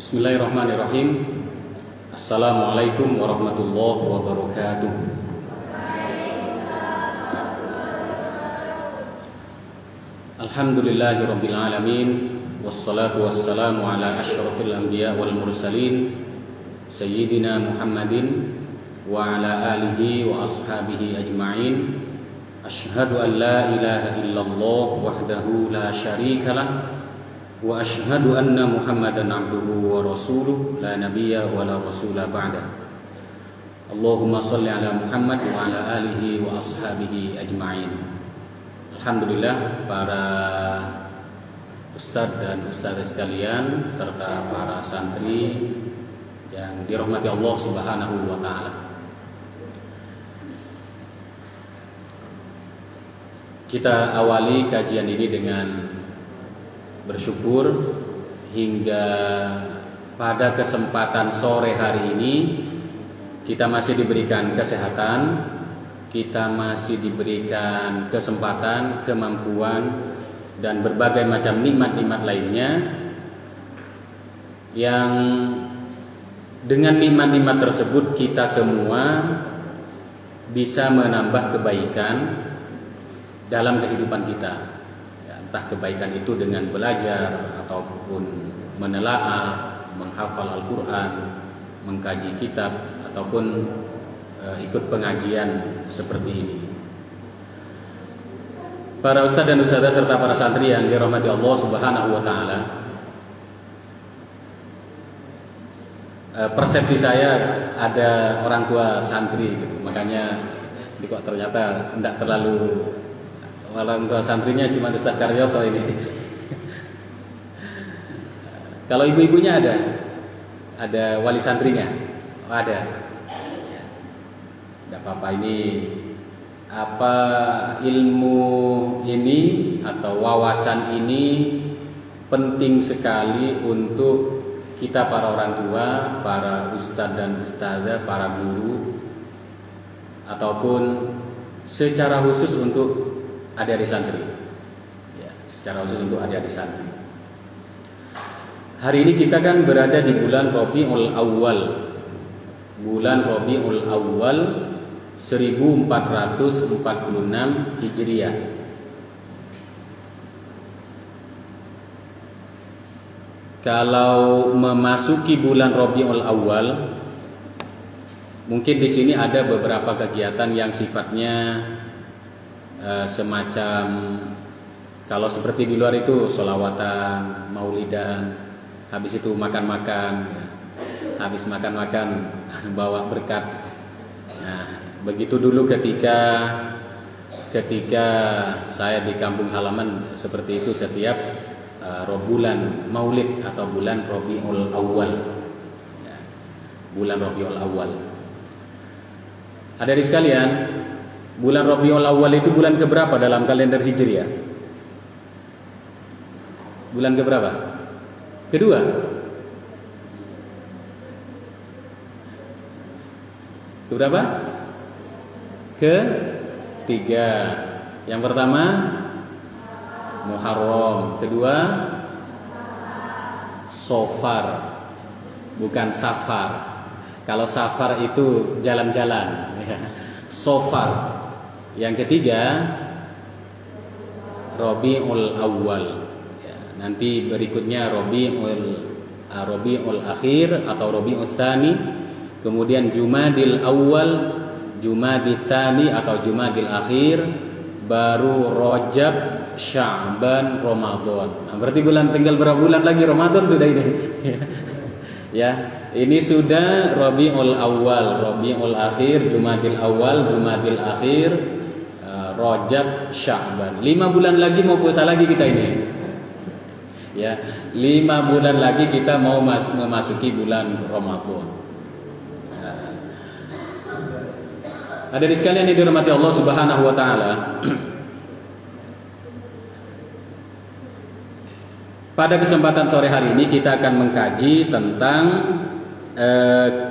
Bismillahirrahmanirrahim. Assalamualaikum warahmatullahi wabarakatuh. Alhamdulillahirabbil alamin, wassalatu wassalamu ala asyrafil anbiya wal mursalin sayyidina Muhammadin wa ala alihi wa ashabihi ajma'in. Asyhadu an la ilaha illallah wahdahu la syarikalah wa asyhadu anna Muhammadan abduhu wa rasuluh la nabiyya wa la rasula ba'da. Allahumma shalli ala Muhammad wa ala alihi wa ashabihi ajma'in. Alhamdulillah, para ustadz dan ustadzah sekalian serta para santri yang dirahmati Allah Subhanahu wa taala. Kita awali kajian ini dengan bersyukur hingga pada kesempatan sore hari ini kita masih diberikan kesehatan, kita masih diberikan kesempatan, kemampuan dan berbagai macam nikmat-nikmat lainnya yang dengan nikmat-nikmat tersebut kita semua bisa menambah kebaikan dalam kehidupan kita. Entah kebaikan itu dengan belajar ataupun menelaah, menghafal Al-Quran, mengkaji kitab ataupun ikut pengajian seperti ini. Para ustadz dan ustadzah serta para santri yang dirahmati Allah Subhanahu wa taala, persepsi saya ada orang tua santri gitu. Makanya kok ternyata tidak terlalu orang tua santrinya cuma Ustaz Karyoto ini. Kalau ibu-ibunya ada wali santrinya, ada. Tidak apa-apa, ini apa ilmu ini atau wawasan ini penting sekali untuk kita para orang tua, para ustadz dan ustazah, para guru, ataupun secara khusus untuk adik-adik santri, ya, secara khusus untuk adik-adik santri. Hari ini kita kan berada di bulan Rabiul Awal, bulan Rabiul Awal 1446 Hijriah. Kalau memasuki bulan Rabiul Awal, mungkin di sini ada beberapa kegiatan yang sifatnya semacam, kalau seperti di luar itu sholawatan, maulidan, habis itu makan-makan, habis makan-makan bawa berkat. Nah, begitu dulu ketika saya di kampung halaman seperti itu setiap bulan Maulid atau bulan Rabiul Awal, ya, bulan Rabiul Awal. Hadirin sekalian, bulan Rabiul Awal itu bulan keberapa dalam kalender Hijriah? Bulan keberapa? Kedua. Keberapa? Ketiga. Yang pertama Muharram, kedua Safar, bukan Safar. Kalau Safar itu jalan-jalan, ya. Safar. Yang ketiga Rabiul Awal, ya, nanti berikutnya Rabiul Akhir atau Rabiul Tsani, kemudian Jumadil Awal, Jumadil Tsani atau Jumadil Akhir, baru Rajab, Sya'ban, Ramadan. Nah, berarti tinggal berapa bulan lagi Ramadan sudah ini. Ya, ini sudah Rabiul Awal, Rabiul Akhir, Jumadil Awal, Jumadil Akhir, Rajab, Sya'ban. 5 bulan lagi mau puasa lagi kita ini. Ya, 5 bulan lagi kita mau memasuki bulan Ramadan. Ada di sekalian yang dirahmati Allah Subhanahu wa taala. Pada kesempatan sore hari ini kita akan mengkaji tentang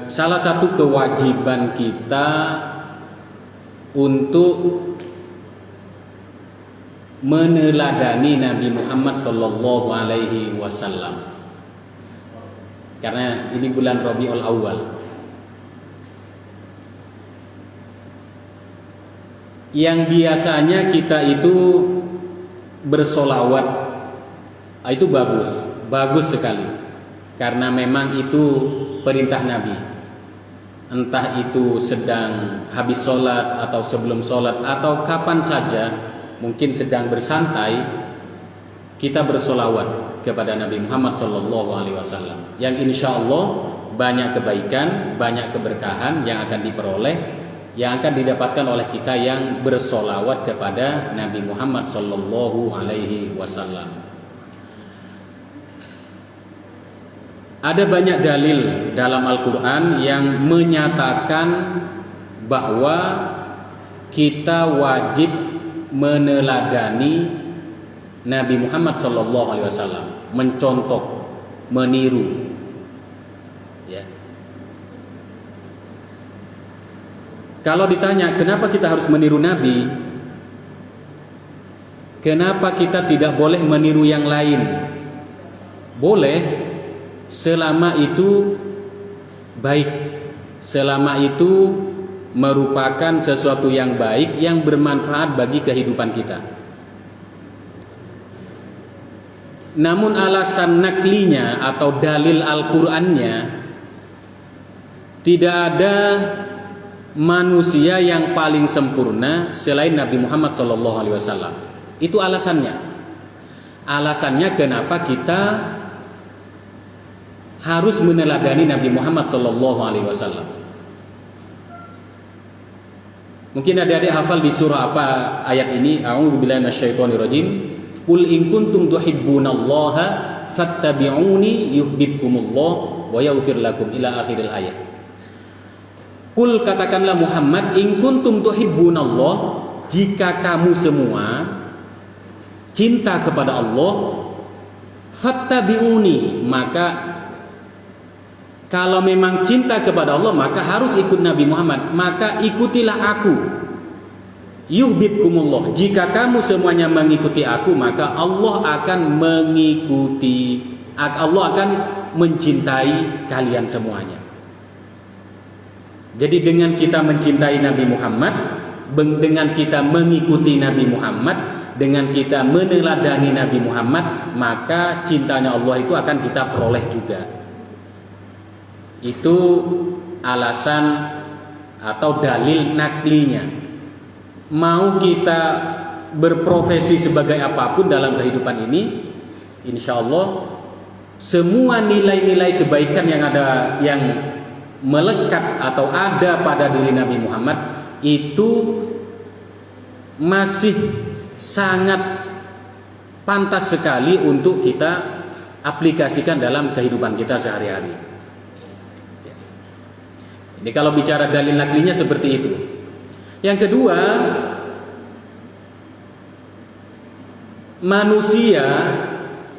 salah satu kewajiban kita untuk meneladani Nabi Muhammad sallallahu alaihi wasallam. karena ini bulan Rabiul Awal. Yang biasanya kita itu bersolawat, itu bagus sekali, karena memang itu perintah Nabi. Entah itu sedang habis sholat atau sebelum sholat atau kapan saja, mungkin sedang bersantai, kita bersolawat kepada Nabi Muhammad SAW, yang insya Allah banyak kebaikan, banyak keberkahan yang akan diperoleh, yang akan didapatkan oleh kita yang bersolawat kepada Nabi Muhammad SAW. Ada banyak dalil dalam Al-Quran yang menyatakan bahwa kita wajib meneladani Nabi Muhammad SAW, mencontoh, meniru. Ya. Kalau ditanya kenapa kita harus meniru Nabi, kenapa kita tidak boleh meniru yang lain? Boleh, selama itu baik, selama itu merupakan sesuatu yang baik yang bermanfaat bagi kehidupan kita. Namun alasan naklinya atau dalil Al-Qur'annya, tidak ada manusia yang paling sempurna selain Nabi Muhammad SAW. Itu alasannya. Alasannya kenapa kita harus meneladani Nabi Muhammad SAW. Mungkin adik-adik hafal di surah apa ayat ini? A'udzubillahi minasyaitonirrajim. Qul in kuntum tuhibbunallaha fattabi'uni yuhibbukumullah wa yaghfir lakum, ila akhiril ayat. Qul, katakanlah Muhammad, in kuntum tuhibbunallah, jika kamu semua cinta kepada Allah, fattabi'uni, maka kalau memang cinta kepada Allah maka harus ikut Nabi Muhammad, maka ikutilah aku. Yuhibbukumullah, jika kamu semuanya mengikuti aku maka Allah akan mengikuti, Allah akan mencintai kalian semuanya. Jadi dengan kita mencintai Nabi Muhammad, dengan kita mengikuti Nabi Muhammad, dengan kita meneladani Nabi Muhammad, maka cintanya Allah itu akan kita peroleh juga. Itu alasan atau dalil naklinya. Mau kita berprofesi sebagai apapun dalam kehidupan ini, insya Allah semua nilai-nilai kebaikan yang ada, yang melekat atau ada pada diri Nabi Muhammad itu masih sangat pantas sekali untuk kita aplikasikan dalam kehidupan kita sehari-hari. Ini kalau bicara dalil naklinya seperti itu. Yang kedua, manusia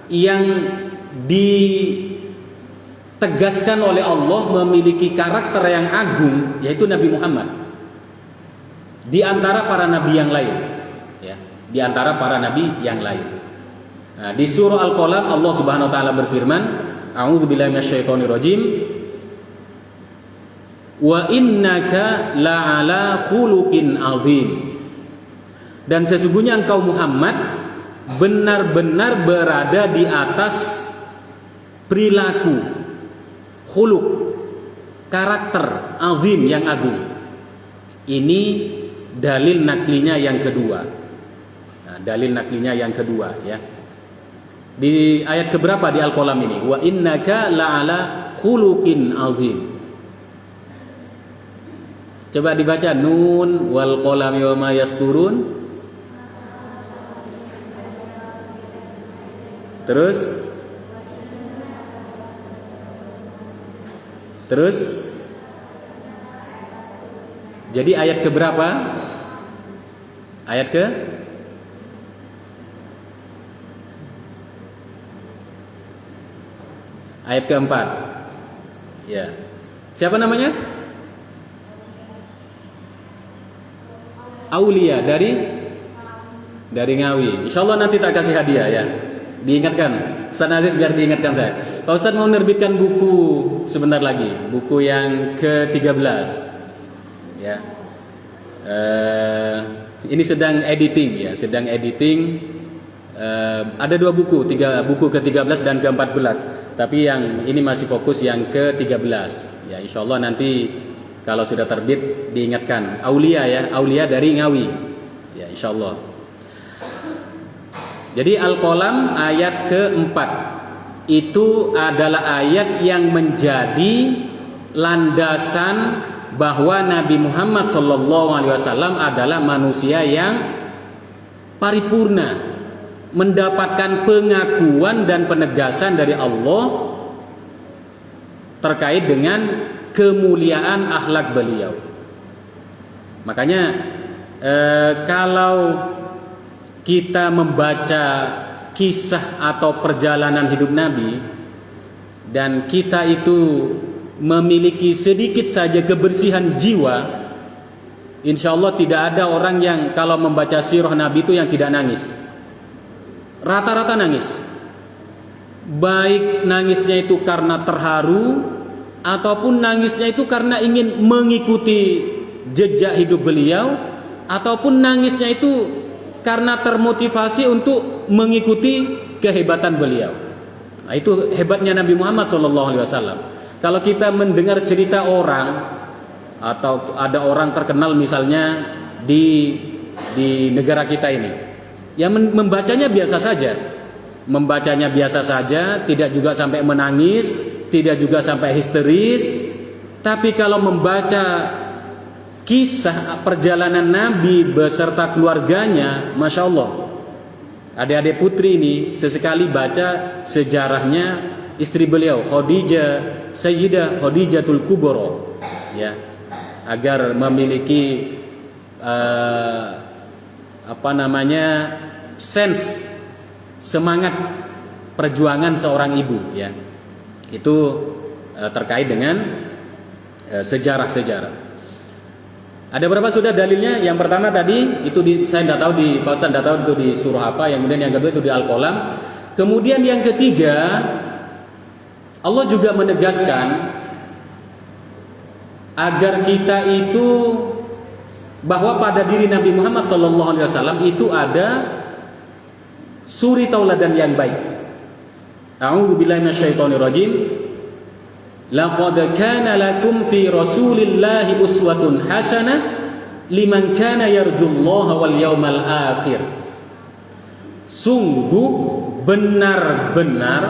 yang ditegaskan oleh Allah memiliki karakter yang agung, yaitu Nabi Muhammad, di antara para nabi yang lain, ya, di antara para nabi yang lain. Nah, di surah Al-Qalam Allah Subhanahu wa taala berfirman, A'udzubillahi minasyaitonirrajim, wa innaka la'ala khuluqin azim, dan sesungguhnya engkau Muhammad benar-benar berada di atas perilaku, khuluq, karakter azim yang agung. Ini dalil naklinya yang kedua. Nah, dalil naklinya yang kedua, ya. Di ayat keberapa di Al-Qalam ini? Wa innaka la'ala khuluqin azim. Coba dibaca, nun wal qalami wa ma yasturun. Terus jadi ayat keberapa? Ayat ke? Ayat keempat. Ya. Siapa namanya? Aulia dari Ngawi. Insyaallah nanti tak kasih hadiah, ya. Diingatkan Ustaz Aziz biar diingatkan saya. Pak Ustadz mau menerbitkan buku sebentar lagi, buku yang ke-13. Ya. Ini sedang editing ya, sedang editing. Ada 2 buku, buku ke-13 dan ke-14. Tapi yang ini masih fokus yang ke-13. Ya, insya Allah nanti kalau sudah terbit diingatkan. Aulia ya, Aulia dari Ngawi. Ya, insya Allah. Jadi Al-Qalam ayat ke-4 itu adalah ayat yang menjadi landasan bahwa Nabi Muhammad SAW adalah manusia yang paripurna, mendapatkan pengakuan dan penegasan dari Allah terkait dengan kemuliaan akhlak beliau. Makanya kalau kita membaca kisah atau perjalanan hidup Nabi dan kita itu memiliki sedikit saja kebersihan jiwa, insya Allah tidak ada orang yang kalau membaca sirah Nabi itu yang tidak nangis. Rata-rata nangis. Baik nangisnya itu karena terharu ataupun nangisnya itu karena ingin mengikuti jejak hidup beliau, ataupun nangisnya itu karena termotivasi untuk mengikuti kehebatan beliau. Nah, itu hebatnya Nabi Muhammad SAW. Kalau kita mendengar cerita orang atau ada orang terkenal misalnya di negara kita ini, ya membacanya biasa saja, tidak juga sampai menangis, tidak juga sampai histeris. Tapi kalau membaca kisah perjalanan Nabi beserta keluarganya, Masya Allah, adik-adik putri ini sesekali baca sejarahnya istri beliau, Khadijah, Sayyidah Khadijatul Kubra, ya, agar memiliki sense semangat perjuangan seorang ibu, ya. Itu terkait dengan sejarah-sejarah. Ada berapa sudah dalilnya? Yang pertama tadi itu saya tidak tahu di Pak Ustaz tidak tahu itu di surah apa. Yang kemudian yang kedua itu di Al-Qalam. Kemudian yang ketiga, Allah juga menegaskan agar kita itu bahwa pada diri Nabi Muhammad SAW itu ada suri tauladan yang baik. A'udzubillahi minasyaitonirrajim. Laqad kana lakum fi Rasulillahi uswatun hasanah liman kana yarjullaha wal yawmal akhir. Sungguh benar-benar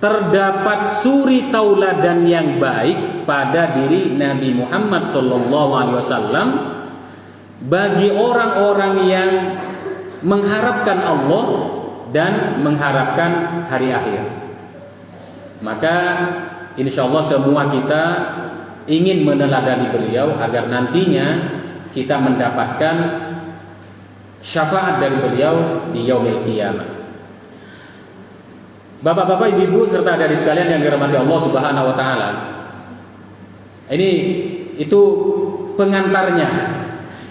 terdapat suri tauladan yang baik pada diri Nabi Muhammad SAW bagi orang-orang yang mengharapkan Allah dan mengharapkan hari akhir. Maka insya Allah semua kita ingin meneladani beliau agar nantinya kita mendapatkan syafaat dari beliau di yaumil qiyamah. Bapak-bapak, ibu-ibu serta adik sekalian yang dirahmati Allah Subhanahu wa taala. Itu pengantarnya.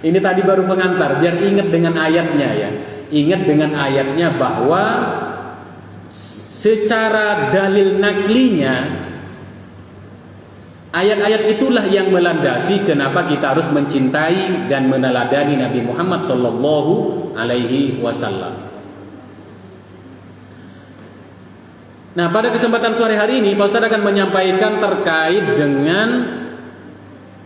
Ini tadi baru pengantar, biar ingat dengan ayatnya ya. Ingat dengan ayatnya bahwa secara dalil naklinya ayat-ayat itulah yang melandasi kenapa kita harus mencintai dan meneladani Nabi Muhammad sallallahu alaihi wasallam. Nah, pada kesempatan sore hari ini Pak Ustaz akan menyampaikan terkait dengan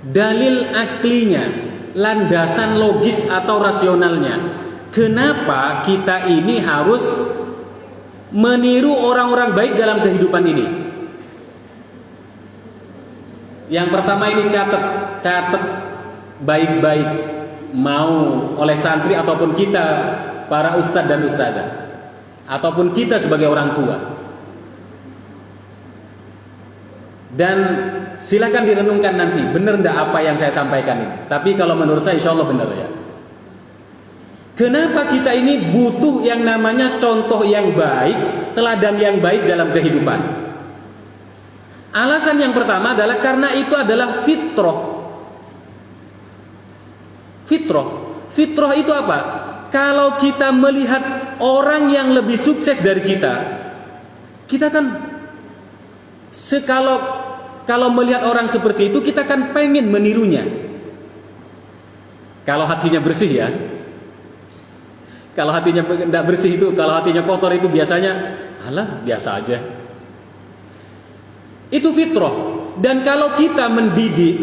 dalil aklinya, landasan logis atau rasionalnya. Kenapa kita ini harus meniru orang-orang baik dalam kehidupan ini? Yang pertama ini catat baik-baik, mau oleh santri ataupun kita para ustadz dan ustadzah, ataupun kita sebagai orang tua. Dan silakan direnungkan nanti, benar enggak apa yang saya sampaikan ini? Tapi kalau menurut saya insya Allah benar ya. Kenapa kita ini butuh yang namanya contoh yang baik, teladan yang baik dalam kehidupan? Alasan yang pertama adalah karena itu adalah fitrah. Fitrah itu apa? Kalau kita melihat orang yang lebih sukses dari kita, Kita kan kalau melihat orang seperti itu, kita kan pengen menirunya. Kalau hatinya bersih ya. Kalau hatinya tidak bersih itu, kalau hatinya kotor itu biasanya, alah biasa aja. Itu fitrah. Dan kalau kita mendidik,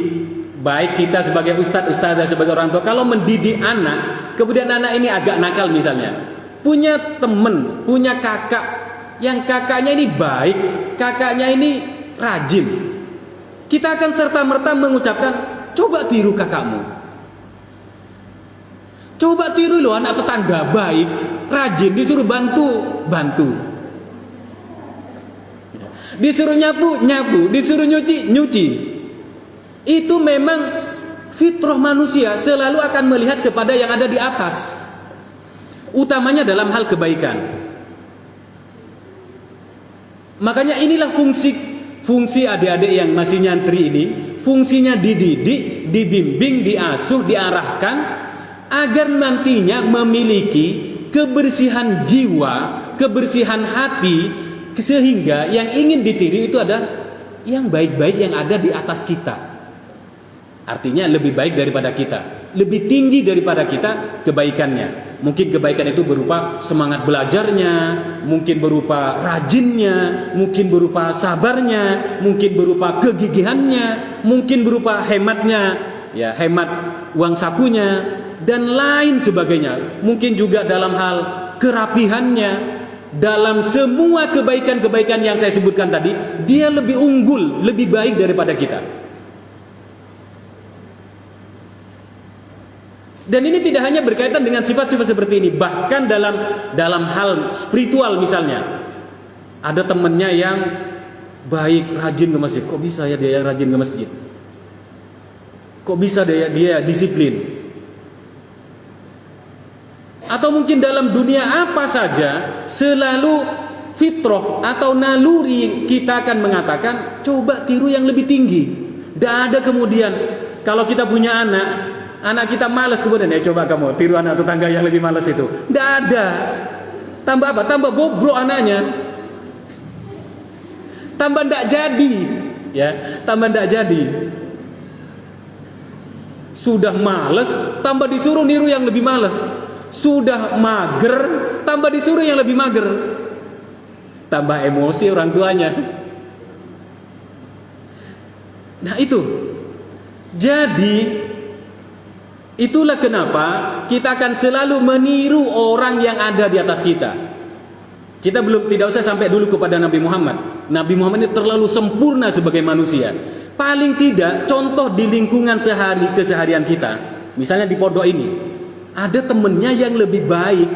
baik kita sebagai ustadz sebagai orang tua, kalau mendidik anak, kemudian anak ini agak nakal misalnya, punya temen, punya kakak, yang kakaknya ini baik, kakaknya ini rajin, kita akan serta-merta mengucapkan, coba tiru kakakmu. Coba tiru loh anak tetangga baik, rajin, disuruh bantu. Disuruh nyapu, disuruh nyuci. Itu memang fitrah manusia selalu akan melihat kepada yang ada di atas. Utamanya dalam hal kebaikan. Makanya inilah fungsi adik-adik yang masih nyantri ini, fungsinya dididik, dibimbing, diasuh, diarahkan agar nantinya memiliki kebersihan jiwa, kebersihan hati, sehingga yang ingin ditiru itu ada yang baik-baik yang ada di atas kita. Artinya lebih baik daripada kita, lebih tinggi daripada kita kebaikannya. Mungkin kebaikan itu berupa semangat belajarnya, mungkin berupa rajinnya, mungkin berupa sabarnya, mungkin berupa kegigihannya, mungkin berupa hematnya, ya hemat uang sakunya, dan lain sebagainya. Mungkin juga dalam hal kerapihannya. Dalam semua kebaikan-kebaikan yang saya sebutkan tadi, dia lebih unggul, lebih baik daripada kita. Dan ini tidak hanya berkaitan dengan sifat-sifat seperti ini, bahkan dalam hal spiritual misalnya, ada temannya yang baik, rajin ke masjid. Kok bisa ya dia yang rajin ke masjid? Kok bisa dia disiplin? Atau mungkin dalam dunia apa saja, selalu fitrah atau naluri kita akan mengatakan, coba tiru yang lebih tinggi. Tidak ada kemudian kalau kita punya anak kita malas kemudian ya coba kamu tiru anak tetangga yang lebih malas itu. Tidak ada. Tambah apa? Tambah bobrok anaknya. Tambah tidak jadi, ya, tambah tidak jadi. Sudah malas, tambah disuruh niru yang lebih malas. Sudah mager, tambah disuruh yang lebih mager. Tambah emosi orang tuanya. Nah itu. Jadi itulah kenapa kita akan selalu meniru orang yang ada di atas kita. Kita tidak usah sampai dulu kepada Nabi Muhammad. Nabi Muhammad ini terlalu sempurna sebagai manusia. Paling tidak contoh di lingkungan keseharian kita. Misalnya di pondok ini, ada temennya yang lebih baik,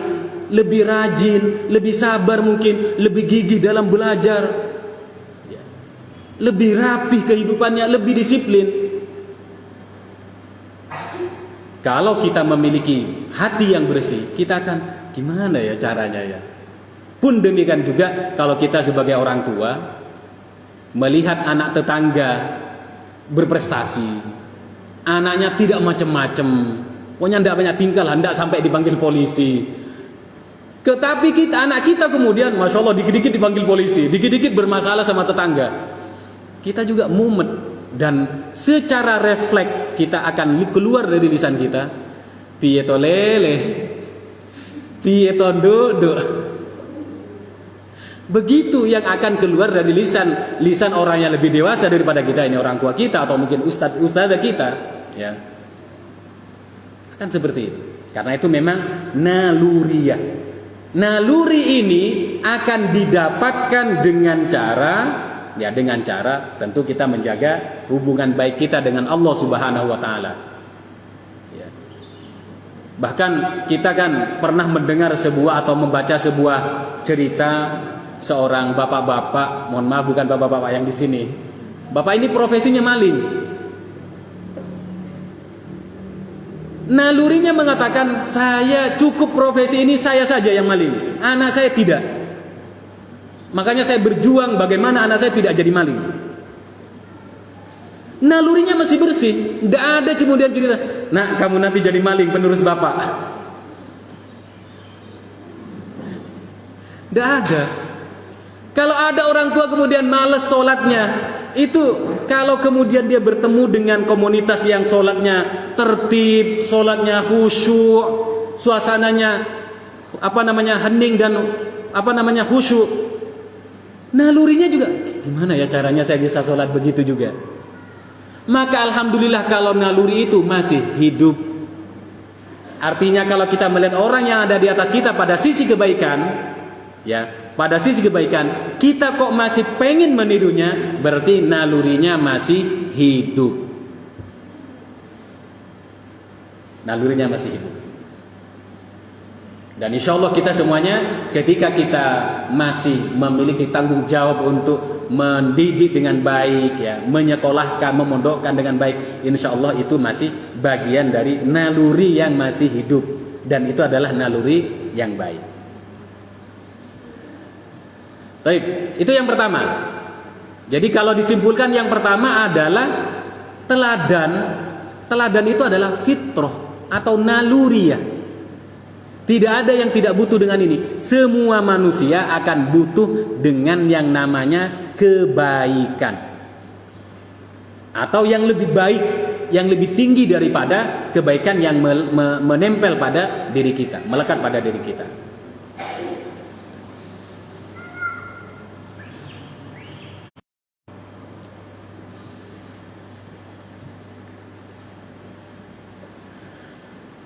lebih rajin, lebih sabar mungkin, lebih gigih dalam belajar, lebih rapi kehidupannya, lebih disiplin. Kalau kita memiliki hati yang bersih, kita akan gimana ya caranya ya. Pun demikian juga kalau kita sebagai orang tua melihat anak tetangga berprestasi, anaknya tidak macam-macam, pokoknya tidak banyak tingkah lah, tidak sampai dipanggil polisi. Tetapi anak kita kemudian, masya Allah, dikit-dikit dipanggil polisi, dikit-dikit bermasalah sama tetangga. Kita juga mumet, dan secara refleks kita akan keluar dari lisan kita, piye to lele, piye to nduk. Begitu yang akan keluar dari lisan orang yang lebih dewasa daripada kita, ini orang tua kita atau mungkin ustadzah kita, ya. Kan seperti itu. Karena itu memang naluriyah. Naluri ini akan didapatkan dengan cara tentu kita menjaga hubungan baik kita dengan Allah Subhanahu wa taala. Ya. Bahkan kita kan pernah mendengar sebuah atau membaca sebuah cerita seorang bapak-bapak, mohon maaf bukan bapak-bapak yang di sini. Bapak ini profesinya maling. Nalurinya mengatakan, saya cukup profesi ini saya saja yang maling, anak saya tidak. Makanya saya berjuang bagaimana anak saya tidak jadi maling. Nalurinya masih bersih, tidak ada kemudian cerita, nah kamu nanti jadi maling penerus bapak. Tidak ada. Kalau ada orang tua kemudian males sholatnya, itu kalau kemudian dia bertemu dengan komunitas yang sholatnya tertib, sholatnya khusyuk, suasananya hening dan khusyuk, nalurinya juga gimana ya caranya saya bisa sholat begitu juga. Maka alhamdulillah kalau naluri itu masih hidup. Artinya kalau kita melihat orang yang ada di atas kita pada sisi kebaikan, ya, pada sisi kebaikan, kita kok masih pengen menirunya, berarti nalurinya masih hidup. Nalurinya masih hidup. Dan insya Allah kita semuanya, ketika kita masih memiliki tanggung jawab untuk mendidik dengan baik, ya, menyekolahkan, memondokkan dengan baik, insya Allah itu masih bagian dari naluri yang masih hidup. Dan itu adalah naluri yang baik. Baik, itu yang pertama. Jadi kalau disimpulkan yang pertama adalah teladan. Teladan itu adalah fitrah atau naluriah. Tidak ada yang tidak butuh dengan ini. Semua manusia akan butuh dengan yang namanya kebaikan. Atau yang lebih baik, yang lebih tinggi daripada kebaikan yang menempel pada diri kita, melekat pada diri kita.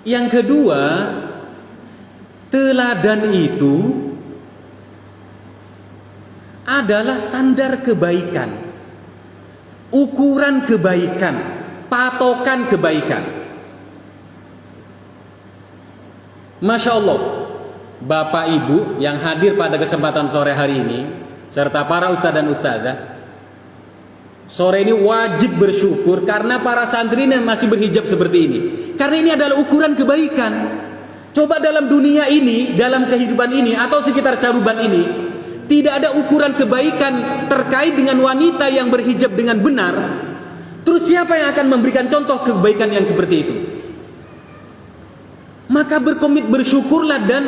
Yang kedua, teladan itu adalah standar kebaikan, ukuran kebaikan, patokan kebaikan. Masya Allah, Bapak Ibu yang hadir pada kesempatan sore hari ini, serta para ustadz dan ustadzah, sore ini wajib bersyukur karena para santri yang masih berhijab seperti ini. Karena ini adalah ukuran kebaikan. Coba dalam dunia ini, dalam kehidupan ini, atau sekitar Caruban ini, tidak ada ukuran kebaikan terkait dengan wanita yang berhijab dengan benar. Terus siapa yang akan memberikan contoh kebaikan yang seperti itu? Maka bersyukurlah dan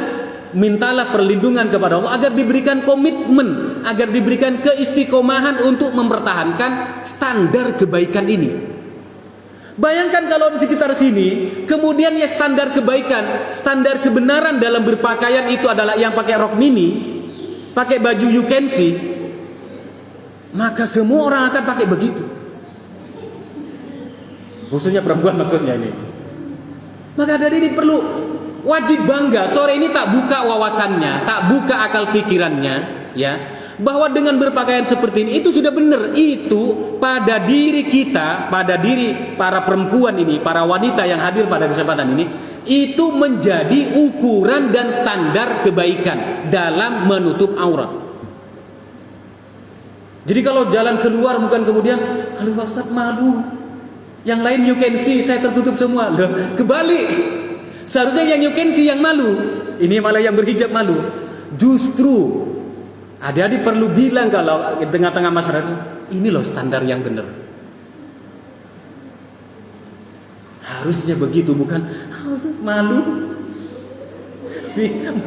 mintalah perlindungan kepada Allah agar diberikan komitmen, agar diberikan keistiqomahan untuk mempertahankan standar kebaikan ini. Bayangkan kalau di sekitar sini, kemudian ya standar kebaikan, standar kebenaran dalam berpakaian itu adalah yang pakai rok mini, pakai baju you can see, maka semua orang akan pakai begitu. Khususnya perempuan maksudnya ini. Maka dari ini perlu wajib bangga. Sore ini tak buka wawasannya, tak buka akal pikirannya, ya, bahwa dengan berpakaian seperti ini itu sudah benar. Itu pada diri kita, pada diri para perempuan ini, para wanita yang hadir pada kesempatan ini, itu menjadi ukuran dan standar kebaikan dalam menutup aurat. Jadi kalau jalan keluar bukan kemudian, aduh Ustaz malu, yang lain you can see, saya tertutup semua. Loh, kebalik, seharusnya yang you can see yang malu, ini malah yang berhijab malu. Justru adik-adik perlu bilang kalau di tengah-tengah masyarakat, ini loh standar yang benar. Harusnya begitu, bukan malu.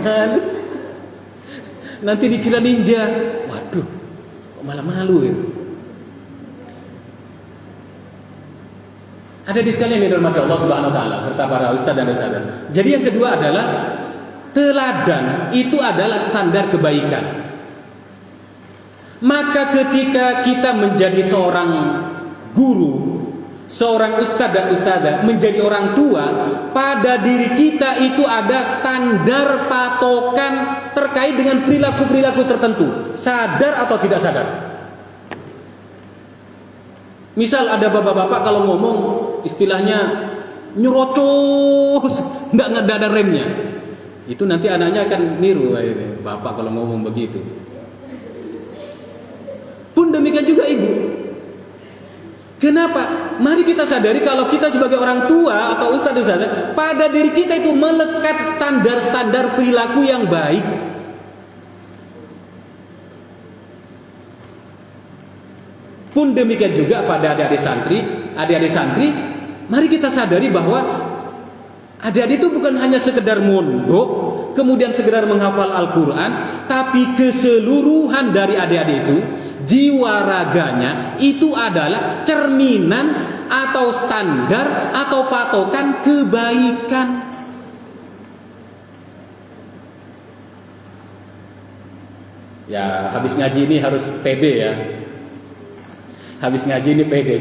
Malu. Nanti dikira ninja. Waduh, kok malah malu ya. Ada di sekalian yang dirahmati Allah Subhanahu wa taala serta para ustaz dan ustazah. Jadi yang kedua adalah teladan itu adalah standar kebaikan. Maka ketika kita menjadi seorang guru, seorang ustadz dan ustadzah, menjadi orang tua, pada diri kita itu ada standar patokan terkait dengan perilaku-perilaku tertentu, sadar atau tidak sadar. Misal ada bapak-bapak kalau ngomong istilahnya nyerocos, nggak ada remnya, itu nanti anaknya akan niru, bapak kalau ngomong begitu. Pun demikian juga ibu. Kenapa? Mari kita sadari kalau kita sebagai orang tua atau ustadz, pada diri kita itu melekat standar-standar perilaku yang baik. Pun demikian juga pada adik-adik santri, mari kita sadari bahwa adik-adik itu bukan hanya sekedar mondok, kemudian sekedar menghafal Al-Quran, tapi keseluruhan dari adik-adik itu, jiwa raganya itu adalah cerminan atau standar atau patokan kebaikan. Ya, habis ngaji ini harus pede ya. Habis ngaji ini pede,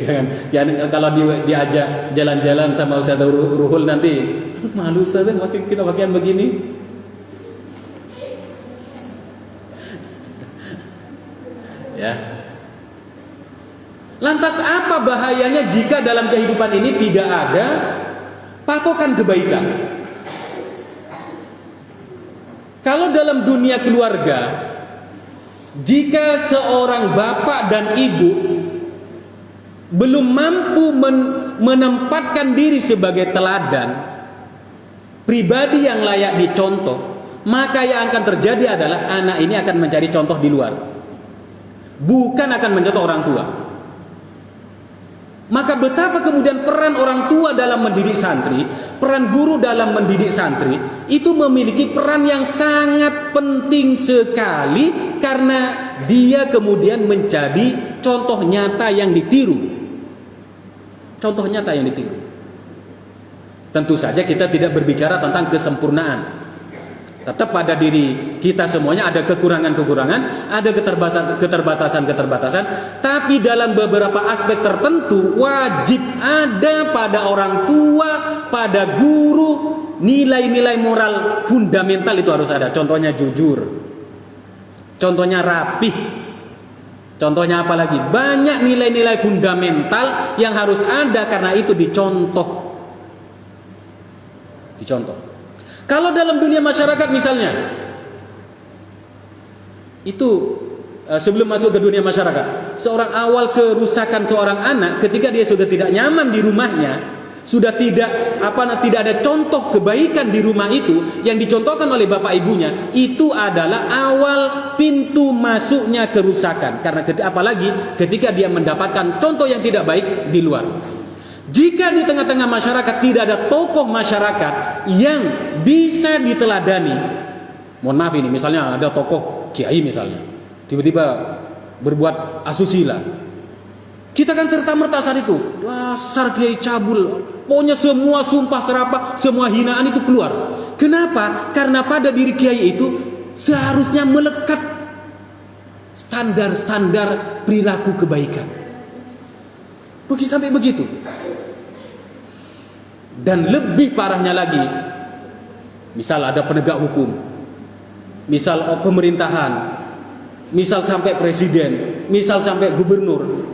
jangan kalau diajak jalan-jalan sama Ustaz Ruhul nanti malu Ustaz, kita pakaian begini. Ya. Lantas apa bahayanya jika dalam kehidupan ini tidak ada patokan kebaikan? Kalau dalam dunia keluarga, jika seorang bapak dan ibu belum mampu menempatkan diri sebagai teladan pribadi yang layak dicontoh, maka yang akan terjadi adalah anak ini akan mencari contoh di luar, bukan akan mencontoh orang tua. Maka betapa kemudian peran orang tua dalam mendidik santri, peran guru dalam mendidik santri itu memiliki peran yang sangat penting sekali, karena dia kemudian menjadi contoh nyata yang ditiru. Contoh nyata yang ditiru. Tentu saja kita tidak berbicara tentang kesempurnaan. Tetap pada diri kita semuanya ada kekurangan-kekurangan, ada keterbatasan-keterbatasan, tapi dalam beberapa aspek tertentu wajib ada pada orang tua, pada guru, nilai-nilai moral fundamental itu harus ada. Contohnya jujur, contohnya rapih, contohnya apa lagi? Banyak nilai-nilai fundamental yang harus ada, karena itu dicontoh. Kalau dalam dunia masyarakat misalnya, itu sebelum masuk ke dunia masyarakat, seorang awal kerusakan seorang anak ketika dia sudah tidak nyaman di rumahnya, sudah tidak ada contoh kebaikan di rumah itu yang dicontohkan oleh bapak ibunya, itu adalah awal pintu masuknya kerusakan. Karena apalagi ketika dia mendapatkan contoh yang tidak baik di luar. Jika di tengah-tengah masyarakat tidak ada tokoh masyarakat yang bisa diteladani, mohon maaf ini, misalnya ada tokoh kiai misalnya, tiba-tiba berbuat asusila, kita kan serta-merta saat itu, dasar kiai cabul, pokoknya semua sumpah serapah, semua hinaan itu keluar. Kenapa? Karena pada diri kiai itu seharusnya melekat standar-standar perilaku kebaikan. Sampai begitu. Dan lebih parahnya lagi, misal ada penegak hukum, misal pemerintahan, misal sampai presiden, misal sampai gubernur,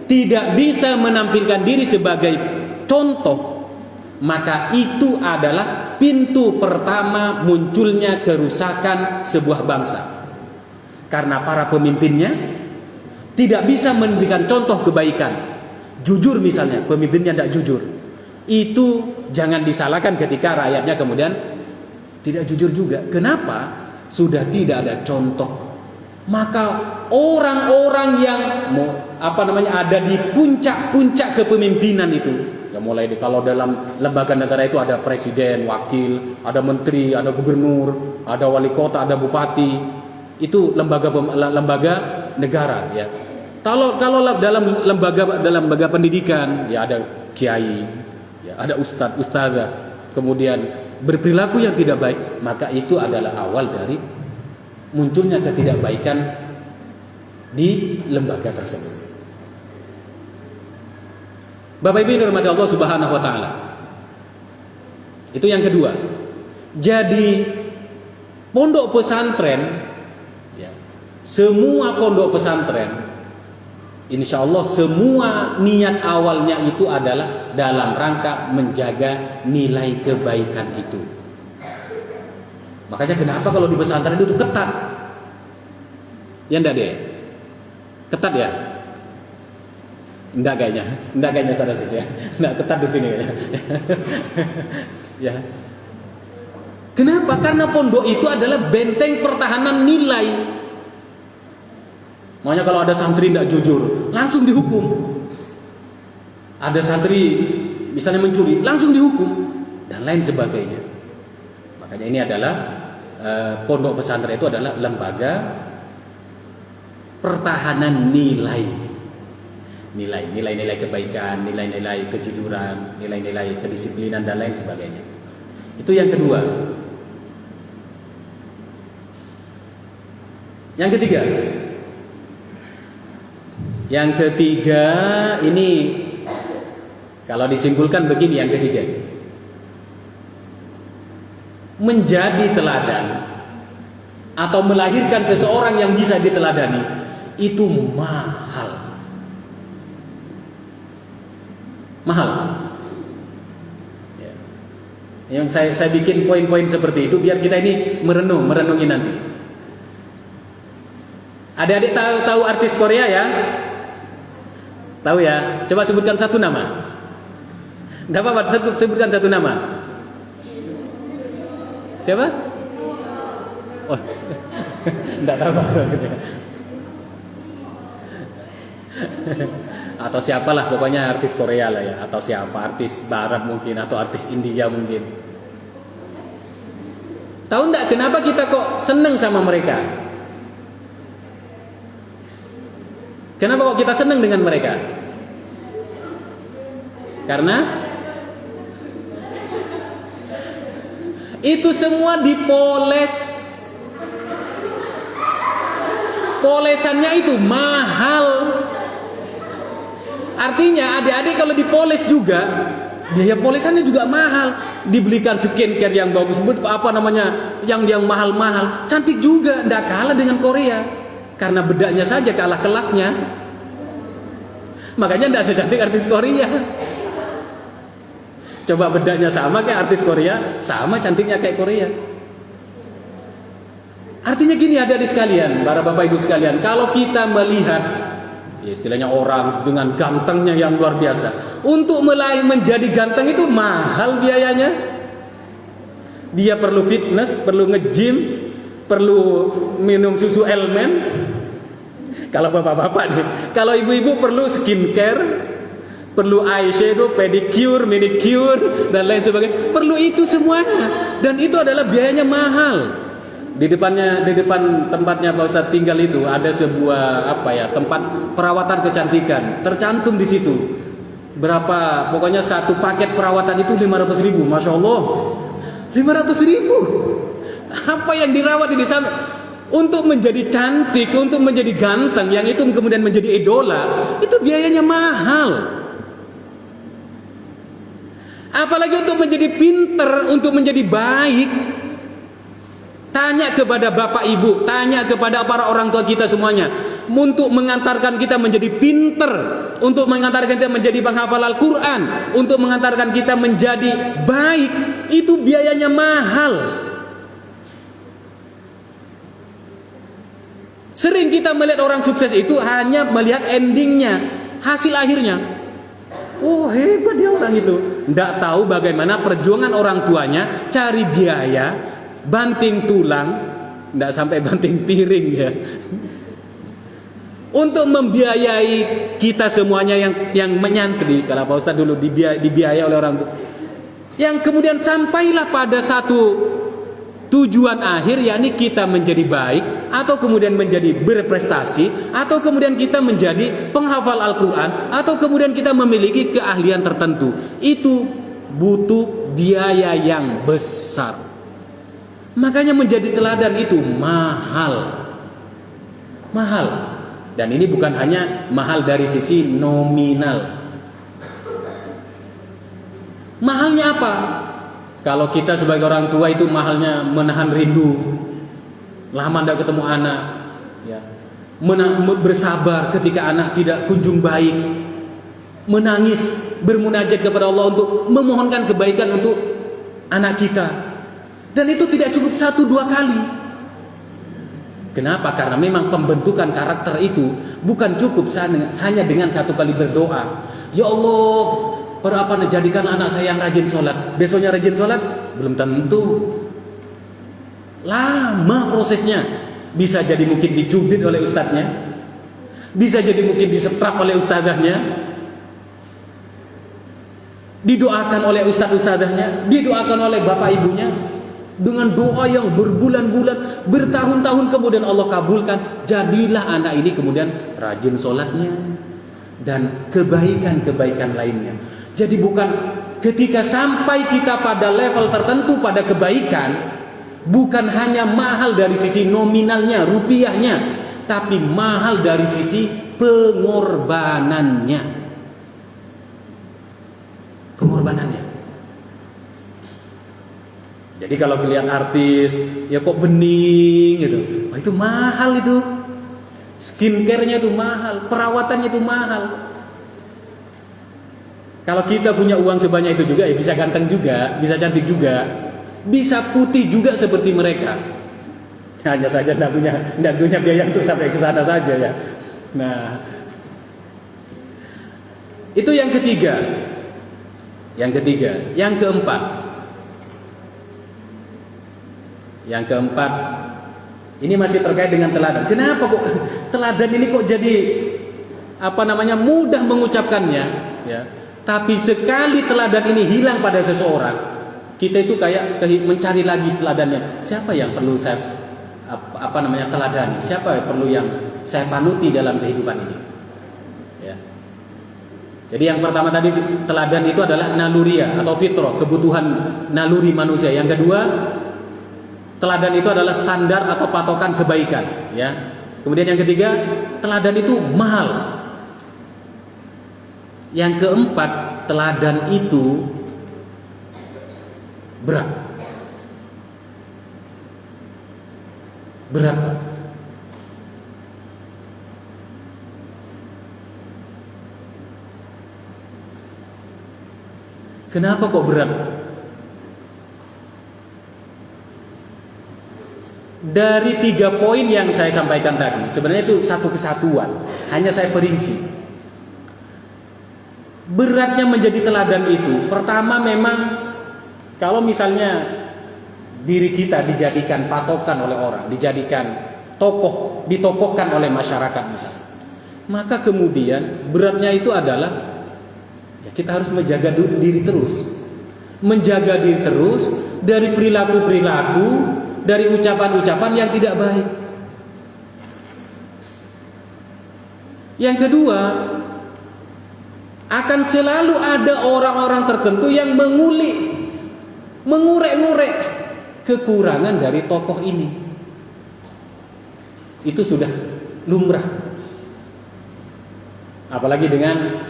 tidak bisa menampilkan diri sebagai contoh, maka itu adalah pintu pertama munculnya kerusakan sebuah bangsa. Karena para pemimpinnya tidak bisa memberikan contoh kebaikan. Jujur misalnya, pemimpinnya tidak jujur, itu jangan disalahkan ketika rakyatnya kemudian tidak jujur juga. Kenapa? Sudah tidak ada contoh. Maka orang-orang yang ada di puncak-puncak kepemimpinan itu, ya mulai kalau dalam lembaga negara itu ada presiden, wakil, ada menteri, ada gubernur, ada wali kota, ada bupati, itu lembaga negara ya. Kalau dalam lembaga pendidikan ya ada kiai, ya ada ustadzah, kemudian berperilaku yang tidak baik, maka itu adalah awal dari munculnya ketidakbaikan di lembaga tersebut. Bapak Ibu dirahmati Allah Subhanahu wa taala. Itu yang kedua. Jadi pondok pesantren ya, semua pondok pesantren insya Allah semua niat awalnya itu adalah dalam rangka menjaga nilai kebaikan itu. Makanya kenapa kalau di pesantren itu ketat? Ya enggak deh? Ketat ya? Enggak kayaknya saudara sis ya. Enggak ketat di sini kayaknya. Ya. Kenapa? Karena pondok itu adalah benteng pertahanan nilai. Makanya kalau ada santri tidak jujur, langsung dihukum. Ada santri misalnya mencuri, langsung dihukum dan lain sebagainya. Makanya ini adalah pondok pesantren itu adalah lembaga pertahanan nilai-nilai kebaikan, nilai-nilai kejujuran, nilai-nilai kedisiplinan dan lain sebagainya. Itu yang kedua. Yang ketiga ini kalau disimpulkan begini, yang ketiga menjadi teladan atau melahirkan seseorang yang bisa diteladani itu mahal. Ya. Yang saya bikin poin-poin seperti itu biar kita ini merenungi nanti. Adik-adik tahu artis Korea ya? Tahu ya? Coba sebutkan satu nama. Tidak apa-apa, sebutkan satu nama. Siapa? Oh, tidak tahu maksudnya. Atau siapalah, pokoknya artis Korea lah ya. Atau siapa, artis Barat mungkin, atau artis India mungkin. Tahu tidak kenapa kita kok seneng sama mereka? Kenapa kok kita senang dengan mereka? Karena itu semua dipoles. Polesannya itu mahal. Artinya adik-adik kalau dipoles juga, biaya polesannya juga mahal. Dibelikan skincare yang bagus, yang mahal-mahal, cantik juga, tidak kalah dengan Korea. Karena bedaknya saja kalah kelasnya. Makanya tidak secantik artis Korea. Coba bedaknya sama kayak artis Korea, sama cantiknya kayak Korea. Artinya gini adik-adik sekalian, para bapak ibu sekalian, kalau kita melihat ya istilahnya orang dengan gantengnya yang luar biasa, untuk mulai menjadi ganteng itu mahal biayanya. Dia perlu fitness, perlu nge-gym, perlu minum susu Elmen. Kalau bapak-bapak nih, kalau ibu-ibu perlu skincare, perlu eyeshadow, pedicure, manicure dan lain sebagainya. Perlu itu semuanya, dan itu adalah biayanya mahal. Di depan tempatnya Pak Ustadz tinggal itu ada sebuah tempat perawatan kecantikan. Tercantum di situ berapa, pokoknya satu paket perawatan itu 500.000. Masya Allah, 500.000. Apa yang dirawat di sana? Untuk menjadi cantik, untuk menjadi ganteng, yang itu kemudian menjadi idola, itu biayanya mahal. Apalagi untuk menjadi pinter, untuk menjadi baik. Tanya kepada bapak ibu, tanya kepada para orang tua kita semuanya. Untuk mengantarkan kita menjadi pinter, untuk mengantarkan kita menjadi penghafal Al-Quran, untuk mengantarkan kita menjadi baik, itu biayanya mahal. Sering kita melihat orang sukses itu hanya melihat endingnya, hasil akhirnya. Oh hebat dia orang itu. Tidak tahu bagaimana perjuangan orang tuanya cari biaya, banting tulang, tidak sampai banting piring ya, untuk membiayai kita semuanya yang menyantri. Kalau Pak Ustadz dulu dibiayai oleh orang tua, yang kemudian sampailah pada satu tujuan akhir, yakni kita menjadi baik, atau kemudian menjadi berprestasi, atau kemudian kita menjadi penghafal Al-Quran, atau kemudian kita memiliki keahlian tertentu. Itu butuh biaya yang besar. Makanya menjadi teladan itu mahal. Dan ini bukan hanya mahal dari sisi nominal. Mahalnya apa? Kalau kita sebagai orang tua itu mahalnya menahan rindu, lama tidak ketemu anak, ya. Bersabar ketika anak tidak kunjung baik, menangis, bermunajat kepada Allah untuk memohonkan kebaikan untuk anak kita. Dan itu tidak cukup 1-2 kali. Kenapa? Karena memang pembentukan karakter itu bukan cukup hanya dengan 1 kali berdoa. Ya Allah, jadikan anak saya yang rajin sholat. Besoknya rajin sholat? Belum tentu. Lama prosesnya. Bisa jadi mungkin dicubit oleh ustadznya, bisa jadi mungkin disetrap oleh ustadzahnya, didoakan oleh ustadz-ustadzahnya, didoakan oleh bapak ibunya. dengan doa yang berbulan-bulan, bertahun-tahun kemudian Allah kabulkan, jadilah anak ini kemudian rajin sholatnya dan kebaikan-kebaikan lainnya. Jadi bukan ketika sampai kita pada level tertentu pada kebaikan, bukan hanya mahal dari sisi nominalnya, rupiahnya, tapi mahal dari sisi pengorbanannya. Pengorbanannya. Jadi kalau melihat artis, ya kok bening gitu, oh, itu mahal itu. Skincare-nya itu mahal, perawatannya itu mahal. Kalau kita punya uang sebanyak itu juga, ya bisa ganteng juga, bisa cantik juga, bisa putih juga seperti mereka. Hanya saja tidak punya biaya untuk sampai ke sana saja ya. Nah, itu yang ketiga. Yang keempat, ini masih terkait dengan teladan. Kenapa kok teladan ini kok jadi mudah mengucapkannya, ya? Tapi sekali teladan ini hilang pada seseorang, kita itu kayak mencari lagi teladannya. Siapa yang perlu saya teladani? Siapa yang perlu yang saya panuti dalam kehidupan ini? Ya. Jadi yang pertama tadi teladan itu adalah naluriah atau fitrah, kebutuhan naluri manusia. Yang kedua, teladan itu adalah standar atau patokan kebaikan, ya. Kemudian yang ketiga, teladan itu mahal. Yang keempat, teladan itu berat. Berat. Kenapa kok berat? Dari 3 poin yang saya sampaikan tadi, sebenarnya itu satu kesatuan, hanya saya perinci. Beratnya menjadi teladan itu, pertama memang kalau misalnya diri kita dijadikan patokan oleh orang, dijadikan tokoh, ditokohkan oleh masyarakat misalnya, maka kemudian beratnya itu adalah ya kita harus menjaga diri terus, menjaga diri terus dari perilaku-perilaku, dari ucapan-ucapan yang tidak baik. Yang kedua, akan selalu ada orang-orang tertentu yang mengurek-ngurek kekurangan dari tokoh ini. Itu sudah lumrah. Apalagi dengan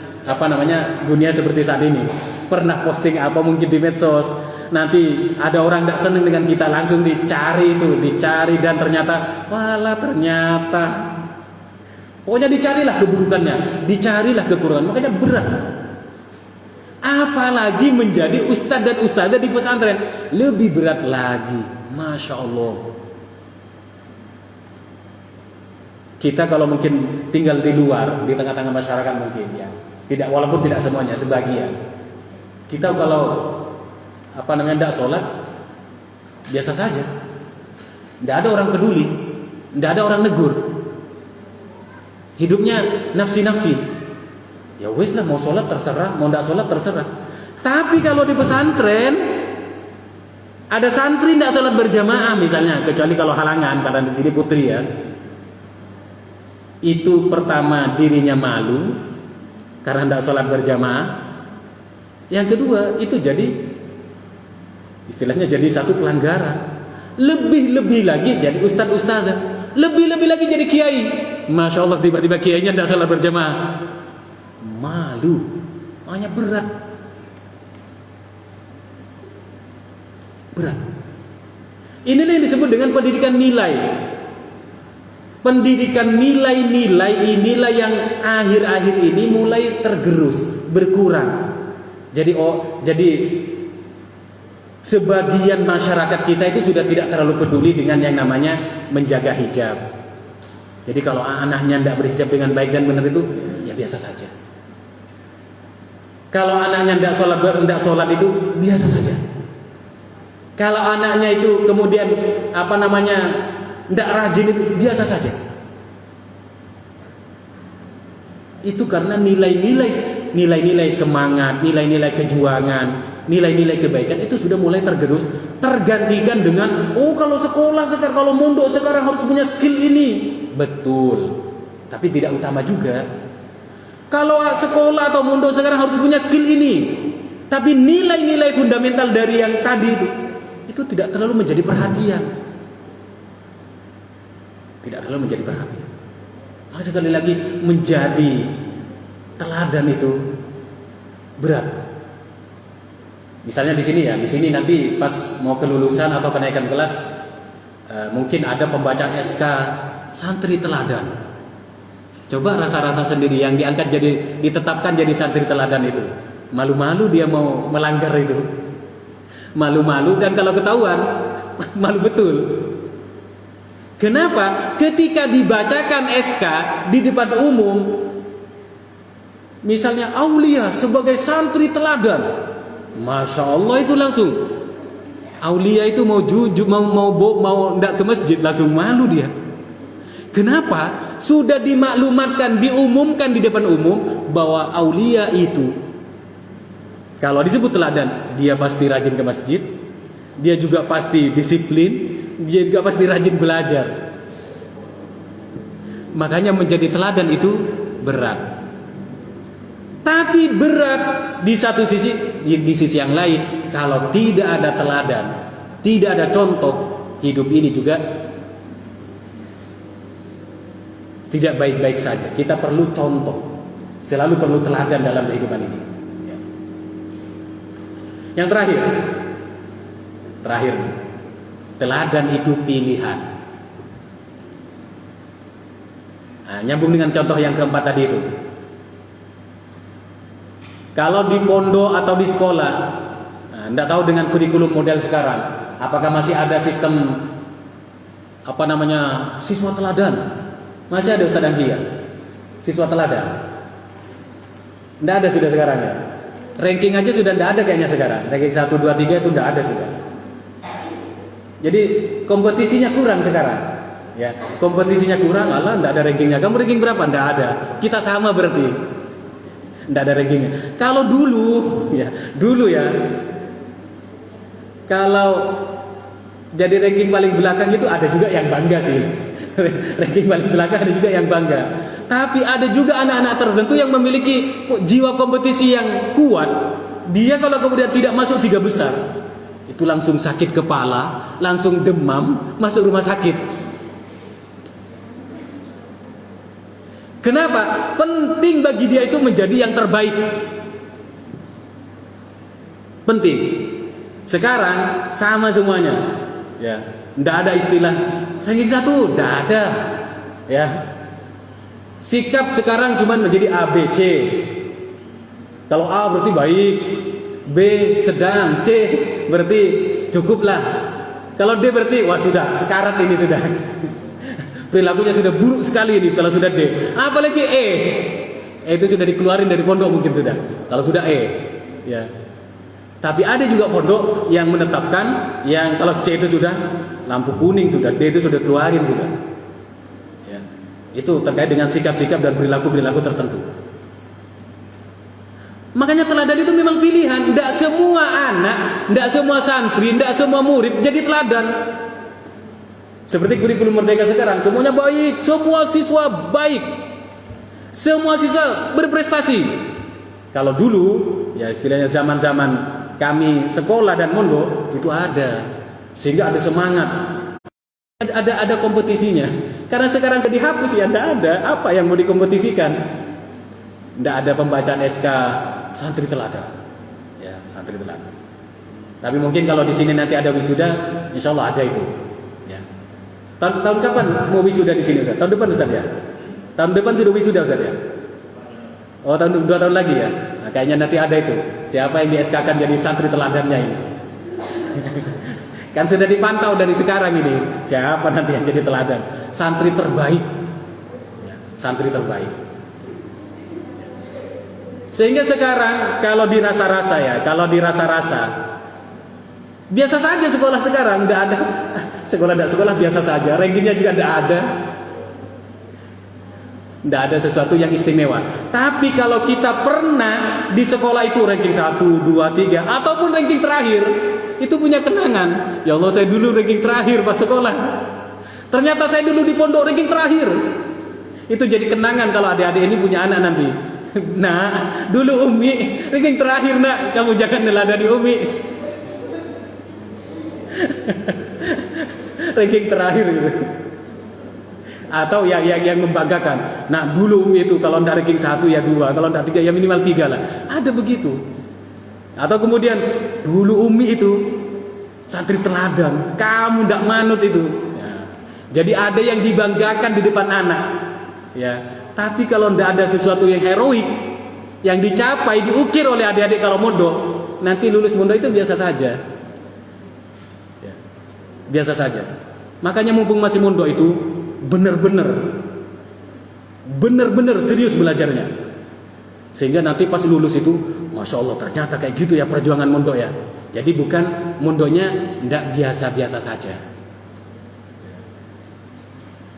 dunia seperti saat ini. Pernah posting apa mungkin di medsos, nanti ada orang tidak senang dengan kita, langsung dicari dan ternyata pokoknya dicarilah keburukannya, dicarilah kekurangan, makanya berat. Apalagi menjadi ustadz dan ustadzah di pesantren, lebih berat lagi. Masya Allah. Kita kalau mungkin tinggal di luar, di tengah-tengah masyarakat mungkin ya, tidak, walaupun tidak semuanya, sebagian. Kita kalau tidak sholat, biasa saja. Tidak ada orang peduli, tidak ada orang negur. Hidupnya nafsi-nafsi. Ya wes lah, mau sholat terserah, mau tidak sholat terserah. Tapi kalau di pesantren, ada santri tidak sholat berjamaah misalnya, kecuali kalau halangan, karena di sini putri ya. Itu pertama dirinya malu karena tidak sholat berjamaah. Yang kedua itu jadi istilahnya jadi satu pelanggaran. Lebih-lebih lagi jadi ustadz-ustadzah, lebih-lebih lagi jadi kiai. Masya Allah, tiba-tiba kiainya tidak salah berjamaah, malu, makanya berat. Inilah yang disebut dengan pendidikan nilai. Pendidikan nilai-nilai inilah yang akhir-akhir ini mulai tergerus, berkurang. Jadi sebagian masyarakat kita itu sudah tidak terlalu peduli dengan yang namanya menjaga hijab. Jadi kalau anaknya tidak berhijab dengan baik dan benar itu ya biasa saja. Kalau anaknya tidak sholat itu biasa saja. Kalau anaknya itu kemudian tidak rajin itu biasa saja. Itu karena nilai-nilai semangat, nilai-nilai kejuangan nilai-nilai kebaikan itu sudah mulai tergerus, tergantikan dengan kalau sekolah sekarang, kalau mondok sekarang harus punya skill ini. Betul, tapi tidak utama juga. Kalau sekolah atau mondok sekarang harus punya skill ini, tapi nilai-nilai fundamental dari yang tadi itu tidak terlalu menjadi perhatian. Tidak terlalu menjadi perhatian. Maka sekali lagi menjadi teladan itu berat. Misalnya di sini nanti pas mau kelulusan atau kenaikan kelas, mungkin ada pembacaan SK santri teladan. Coba rasa-rasa sendiri yang ditetapkan jadi santri teladan itu. Malu-malu dia mau melanggar itu. Malu-malu, dan kalau ketahuan malu betul. Kenapa? Ketika dibacakan SK di depan umum, misalnya Aulia sebagai santri teladan, Masya Allah itu langsung Aulia itu mau ndak ke masjid langsung malu dia. Kenapa? Sudah dimaklumatkan, diumumkan di depan umum bahwa Aulia itu kalau disebut teladan, dia pasti rajin ke masjid, dia juga pasti disiplin, dia juga pasti rajin belajar. Makanya menjadi teladan itu berat. Tapi berat di satu sisi, di sisi yang lain, kalau tidak ada teladan, tidak ada contoh, hidup ini juga tidak baik-baik saja. Kita perlu contoh, selalu perlu teladan dalam kehidupan ini. Yang terakhir, teladan itu pilihan. Nah, nyambung dengan contoh yang keempat tadi itu. Kalau di pondok atau di sekolah, enggak tahu dengan kurikulum model sekarang, apakah masih ada sistem siswa teladan? Masih ada Ustaz Anggi ya? Siswa teladan? Enggak ada sudah sekarang ya? Ranking aja sudah enggak ada kayaknya sekarang. Ranking 1, 2, 3 itu enggak ada sudah. Jadi kompetisinya kurang sekarang. Ya, kompetisinya kurang, enggak ada rankingnya. Kamu ranking berapa? Enggak ada. Kita sama berarti. Enggak ada rankingnya. Kalau dulu ya, kalau jadi ranking paling belakang itu ada juga yang bangga sih. Ranking paling belakang ada juga yang bangga. Tapi ada juga anak-anak tertentu yang memiliki jiwa kompetisi yang kuat. Dia kalau kemudian tidak masuk 3 besar, itu langsung sakit kepala, langsung demam, masuk rumah sakit. Kenapa? Penting bagi dia itu menjadi yang terbaik. Penting. Sekarang sama semuanya. Ya, enggak ada istilah ranking 1, enggak ada. Ya. Sikap sekarang cuma menjadi A, B, C. Kalau A berarti baik, B sedang, C berarti cukuplah. Kalau D berarti wah sudah, sekarat ini sudah. Perilakunya sudah buruk sekali ini setelah sudah D. Apalagi E. Itu sudah dikeluarin dari pondok mungkin sudah. Kalau sudah E, ya. Tapi ada juga pondok yang menetapkan yang kalau C itu sudah lampu kuning sudah, D itu sudah keluarin sudah. Ya. Itu terkait dengan sikap-sikap dan perilaku-perilaku tertentu. Makanya teladan itu memang pilihan. Tidak semua anak, tidak semua santri, tidak semua murid jadi teladan. Seperti kurikulum Merdeka sekarang, semuanya baik, semua siswa baik, semua siswa berprestasi. Kalau dulu, ya istilahnya zaman-zaman kami sekolah dan mondok itu ada, sehingga ada semangat, ada kompetisinya. Karena sekarang sudah dihapus ya, tidak ada apa yang mau dikompetisikan. Tidak ada pembacaan SK santri teladan, ya santri teladan. Tapi mungkin kalau di sini nanti ada wisuda, insya Allah ada itu. Tahun kapan mau wisuda di sini Ustaz? Tahun depan Ustaz ya? Tahun depan sudah wisuda Ustaz ya? Oh 2 tahun lagi ya? Nah, kayaknya nanti ada itu. Siapa yang di SK-kan jadi santri teladannya ini? Kan sudah dipantau dari sekarang ini. Siapa nanti yang jadi teladan? Santri terbaik. Ya, santri terbaik. Sehingga sekarang kalau dirasa-rasa biasa saja sekolah sekarang, tidak ada sekolah biasa saja, rankingnya juga tidak ada. Tidak ada sesuatu yang istimewa. Tapi kalau kita pernah di sekolah itu ranking 1, 2, 3 ataupun ranking terakhir, itu punya kenangan. Ya Allah, saya dulu ranking terakhir pas sekolah. Ternyata saya dulu di pondok ranking terakhir. Itu jadi kenangan kalau adik-adik ini punya anak nanti. Nah, dulu Umi ranking terakhir, nak. Kamu jangan neladani Umi. Ranking terakhir gitu. Atau yang membanggakan. Nah, dulu Umi itu kalau ndak ranking 1 ya 2, kalau ndak 3 ya minimal 3 lah. Ada begitu. Atau kemudian dulu Umi itu santri teladan, kamu ndak manut itu. Ya. Jadi ada yang dibanggakan di depan anak. Ya. Tapi kalau ndak ada sesuatu yang heroik yang dicapai, diukir oleh adik-adik kalau mondok, nanti lulus mondok itu biasa saja. Ya. Biasa saja. Makanya mumpung masih mondok itu benar-benar serius belajarnya, sehingga nanti pas lulus itu, masya Allah, ternyata kayak gitu ya perjuangan mondok ya. Jadi bukan mondoknya ndak biasa-biasa saja.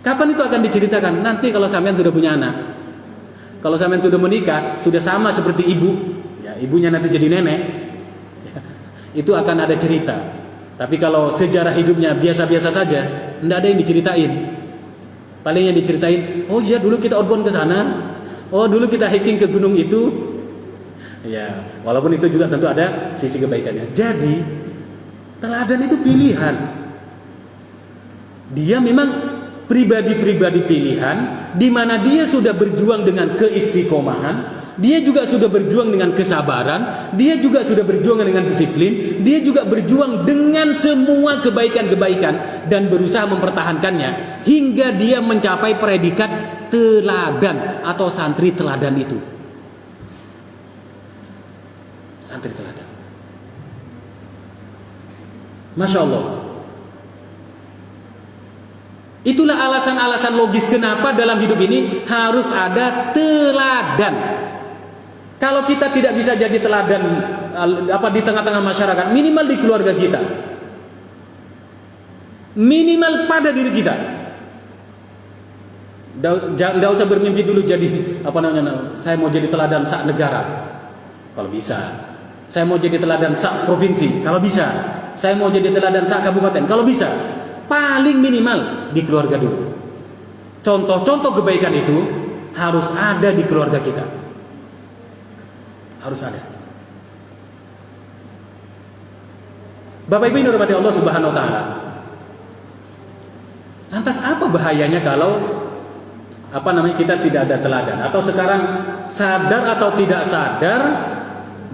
Kapan itu akan diceritakan? Nanti kalau sampean sudah punya anak, kalau sampean sudah menikah, sudah sama seperti ibu, ya, ibunya nanti jadi nenek, ya, itu akan ada cerita. Tapi kalau sejarah hidupnya biasa-biasa saja, ndak ada yang diceritain. Paling yang diceritain, oh iya dulu kita outbound ke sana, oh dulu kita hiking ke gunung itu. Ya, walaupun itu juga tentu ada sisi kebaikannya. Jadi teladan itu pilihan. Dia memang pribadi-pribadi pilihan, di mana dia sudah berjuang dengan keistiqomahan, dia juga sudah berjuang dengan kesabaran, dia juga sudah berjuang dengan disiplin, dia juga berjuang dengan semua kebaikan-kebaikan dan berusaha mempertahankannya hingga dia mencapai predikat teladan atau santri teladan itu. Santri teladan. Masya Allah. Itulah alasan-alasan logis kenapa dalam hidup ini harus ada teladan. Kalau kita tidak bisa jadi teladan di tengah-tengah masyarakat, minimal di keluarga kita, minimal pada diri kita. Nggak usah bermimpi dulu jadi saya mau jadi teladan sak negara, kalau bisa. Saya mau jadi teladan sak provinsi, kalau bisa. Saya mau jadi teladan sak kabupaten, kalau bisa. Paling minimal di keluarga dulu. Contoh-contoh kebaikan itu harus ada di keluarga kita. Harus ada. Bapak Ibu yang dirahmati Allah Subhanahu wa taala. Lantas apa bahayanya kalau kita tidak ada teladan, atau sekarang sadar atau tidak sadar,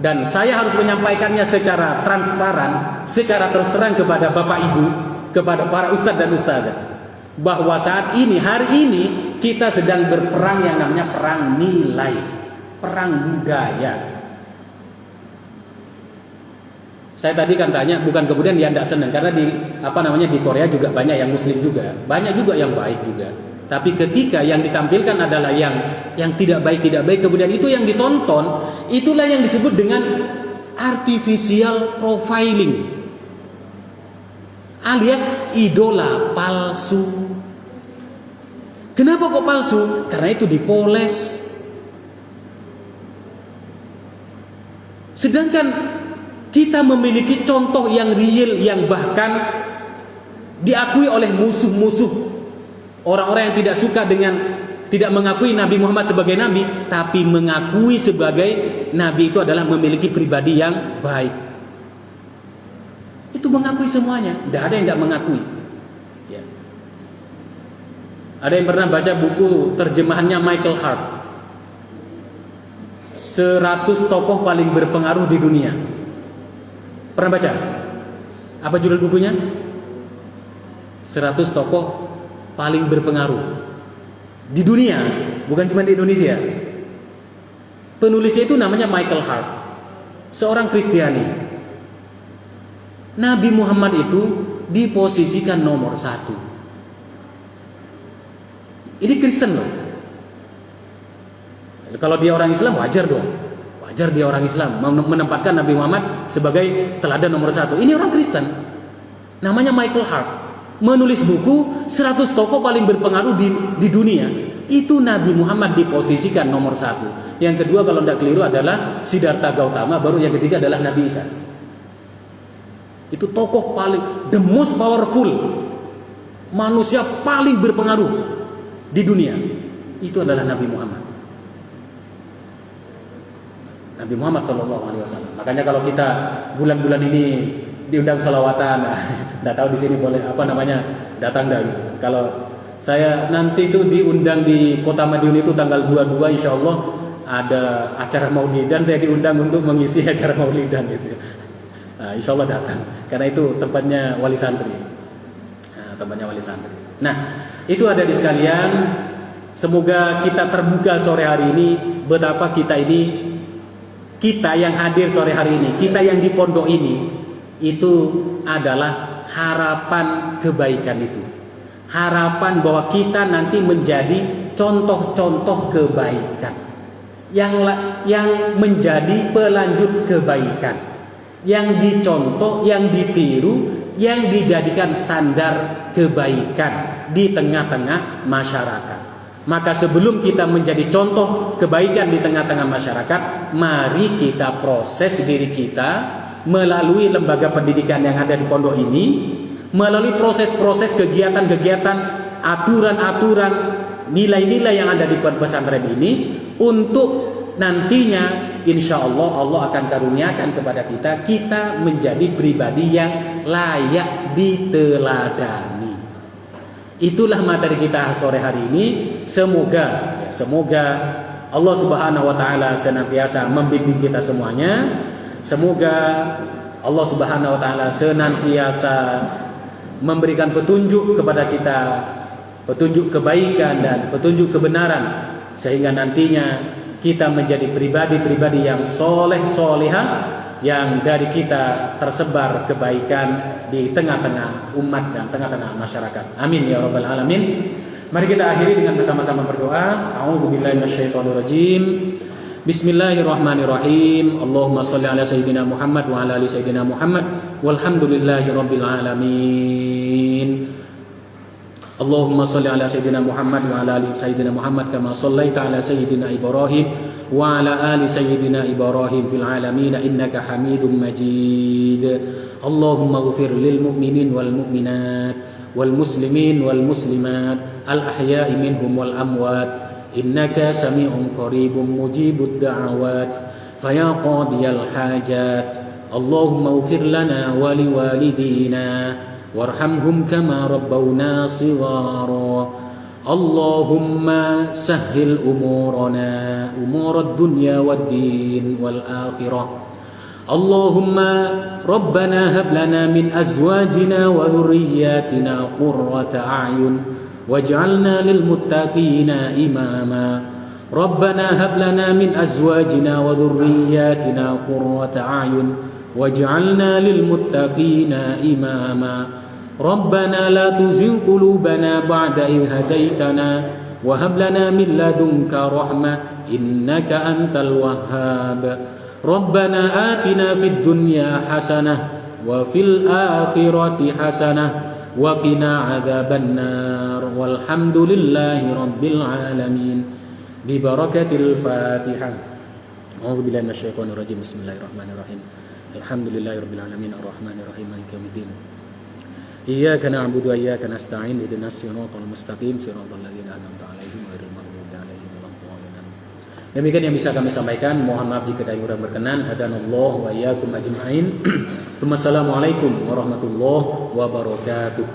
dan saya harus menyampaikannya secara transparan, secara terus terang kepada Bapak Ibu, kepada para ustadz dan ustadzah, bahwa saat ini, hari ini kita sedang berperang yang namanya perang nilai, perang budaya. Saya tadi kan tanya, bukan kemudian dia tidak senang, karena di Korea juga banyak yang muslim juga, banyak juga yang baik juga. Tapi ketika yang ditampilkan adalah yang tidak baik, kemudian itu yang ditonton, itulah yang disebut dengan artificial profiling, alias idola palsu. Kenapa kok palsu? Karena itu dipoles. Sedangkan kita memiliki contoh yang real, yang bahkan diakui oleh musuh-musuh, orang-orang yang tidak mengakui Nabi Muhammad sebagai Nabi, tapi mengakui sebagai Nabi itu adalah memiliki pribadi yang baik. Itu mengakui semuanya, tidak ada yang tidak mengakui. Ya. Ada yang pernah baca buku terjemahannya Michael Hart, 100 tokoh paling berpengaruh di dunia. Pernah baca? Apa judul bukunya? 100 tokoh paling berpengaruh di dunia, bukan cuma di Indonesia. Penulisnya itu namanya Michael Hart, seorang Kristiani. Nabi Muhammad itu diposisikan nomor 1. Ini Kristen loh. Kalau dia orang Islam wajar dong. Wajar dia orang Islam menempatkan Nabi Muhammad sebagai teladan nomor 1. Ini orang Kristen, namanya Michael Hart, menulis buku 100 tokoh paling berpengaruh di dunia. itu Nabi Muhammad diposisikan nomor 1. Yang kedua kalau tidak keliru adalah Siddhartha Gautama, baru yang ketiga adalah Nabi Isa. Itu tokoh paling, the most powerful, manusia paling berpengaruh di dunia. Itu adalah Nabi Muhammad. Nabi Muhammad SAW. Makanya kalau kita bulan-bulan ini diundang salawatan, nggak tahu di sini boleh datang dari. Kalau saya nanti itu diundang di Kota Madiun itu tanggal 22 insya Allah ada acara maulidan, saya diundang untuk mengisi acara maulidan gitu. Nah, insya Allah datang karena itu tempatnya wali santri. Nah, itu ada di sekalian. Semoga kita terbuka sore hari ini betapa kita yang hadir sore hari ini, kita yang di pondok ini, itu adalah harapan kebaikan itu. Harapan bahwa kita nanti menjadi contoh-contoh kebaikan. Yang menjadi pelanjut kebaikan. Yang dicontoh, yang ditiru, yang dijadikan standar kebaikan di tengah-tengah masyarakat. Maka sebelum kita menjadi contoh kebaikan di tengah-tengah masyarakat, mari kita proses diri kita melalui lembaga pendidikan yang ada di pondok ini, melalui proses-proses kegiatan-kegiatan, aturan-aturan, nilai-nilai yang ada di pesantren ini, untuk nantinya insya Allah Allah akan karuniakan kepada kita menjadi pribadi yang layak diteladani. Itulah materi kita sore hari ini. Semoga Allah Subhanahu wa taala senantiasa membimbing kita semuanya. Semoga Allah Subhanahu wa taala senantiasa memberikan petunjuk kepada kita, petunjuk kebaikan dan petunjuk kebenaran, sehingga nantinya kita menjadi pribadi-pribadi yang soleh-solehah, yang dari kita tersebar kebaikan di tengah-tengah umat dan tengah-tengah masyarakat. Amin ya rabbal alamin. Mari kita akhiri dengan bersama-sama berdoa. A'udzubillahi minasyaitonirrajim. Bismillahirrahmanirrahim. Allahumma shalli ala sayyidina Muhammad wa ala ali sayyidina Muhammad walhamdulillahi rabbil alamin. Allahumma shalli ala sayyidina Muhammad wa ala ali sayyidina Muhammad kama shallaita ala sayyidina Ibrahim wa ala ali sayyidina Ibrahim fil alamin innaka Hamidum Majid. Allahumma ighfir lil mu'minin wal mu'minat wal muslimin wal muslimat al ahya'i minhum wal amwat innaka sami'un qaribun mujibud da'awat faya qadiyal hajat. Allahumma ighfir lana wa liwalidina warhamhum kama rabbawna shighara. Allahumma sahhil umurana umurad dunya wad din wal akhirah. Allahumma rabbana hab lana min azwajina wa dhurriyyatina qurrata a'yun waj'alna lil muttaqina imama. Rabbana hab lana min azwajina wa dhurriyyatina qurrata a'yun waj'alna lil muttaqina imama. Rabbana la tuzigh qulubana ba'da idh hadaitana wa hab lana min ladunka rahmah innaka antal wahhab. Rabbana atina fid dunya hasanah wa fil akhirati hasanah wa qina adzabannar walhamdulillahi rabbil alamin bi barakatil Fatihah. A'udzu billahi minasyaitonir rajim. Bismillahirrahmanirrahim. Alhamdulillahi rabbil alamin arrahmanir rahim maliki yaumiddin. Iyyaka na'budu wa iyyaka nasta'in ihdinas siratal mustaqim siratal ladzina an'amta 'alaihim ghairil maghdubi 'alaihim waladdallin. Demikian yang bisa kami sampaikan. Mohon maaf jika ada yang kurang berkenan. Hadanallahu wa iyyakum ajma'in. Assalamualaikum warahmatullahi wabarakatuh.